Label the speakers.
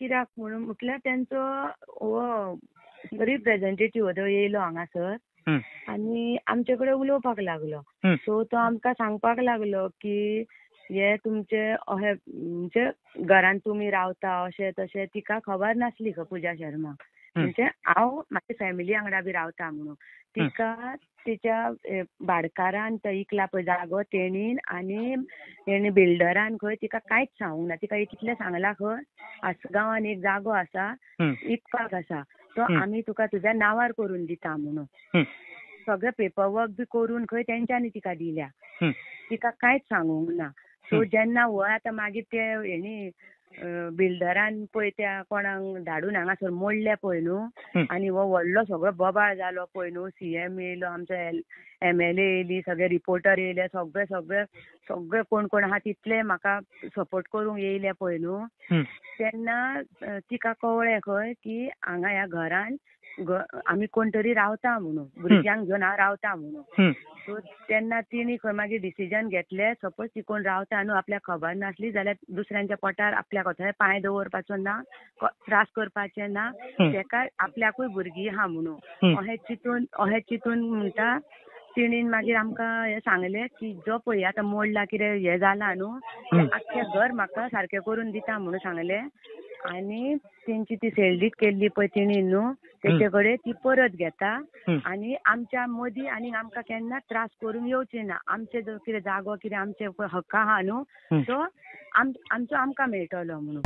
Speaker 1: कित्याक म्हणून म्हटल्यार तेंचो रिप्रेझेंटेटिव्ह तो येयलो हांगासर आनी आमचे कडेन उलोवपाक लागलो. सो तो आमकां सांगपाक लागलो की हे तुमचे अशें म्हणजे घरान तुमी रावता अशें तशें तिका खबर नासली पुजा शर्माक. म्हणजे हांव म्हाजी फॅमिली वांगडा बी रावता म्हणून तिका तिच्या भाडकारान तो इकला पळय जागो तेणीन आनी बिल्डरान खंय तिका कांयच सांगूंक ना. तिका इतलें सांगलां खंय आसगांवान एक जागो आसा इकपाक आसा तो आमी तुका तुज्या नांवार करून दिता म्हणून. सगळें पेपरवर्क बी करून खंय तेंच्यांनी तिका दिल्या. तिका कांयच सांगूंक ना. सो जेन्ना हो आतां मागीर ते हेणी बिल्डरान पळय त्या कोणाक धाडून हांगासर मोडले पळय न्हू आनी हो व्हडलो सगळो बोबाळ जालो पळय न्हू. CM येयलो, आमचो MLA येयली, सगळे रिपोर्टर येयले, सगळे सगळे सगळे कोण कोण आहा तितले म्हाका सपोर्ट करूंक येयले पळय न्हू. तेन्ना तिका कळ्ळें खंय की हांगा ह्या घरान आमी कोण तरी रावता म्हणून, भुरग्यांक घेवन हांव रावता म्हणून. सो तेन्ना तिणी खंय मागीर डिसिजन घेतलें सपोज ती कोण रावता न्हू आपल्याक खबर नासली जाल्यार दुसऱ्यांच्या पोटार आपल्याक थंय पांय दवरपाचो ना, त्रास करपाचे ना, तेका आपल्याकूय भुरगीं आहा म्हणून अशें चिंतून म्हणटा तिणीन मागीर आमकां हें सांगलें की जो पळय आतां मोडला कितें हें जाला न्हू आख्खें घर म्हाका सारकें करून दिता म्हणून सांगलें. आनी तेंची ती सेलडीड केल्ली पळय तिणीन न्हू तेचे कडेन ती परत घेता आनी आमच्या मदीं आनी आमकां केन्ना त्रास करूंक येवचे ना. आमचे जो कितें जागो कितें आमचे हक्क आहा न्हू तो आमचो आमकां मेळटलो म्हणून.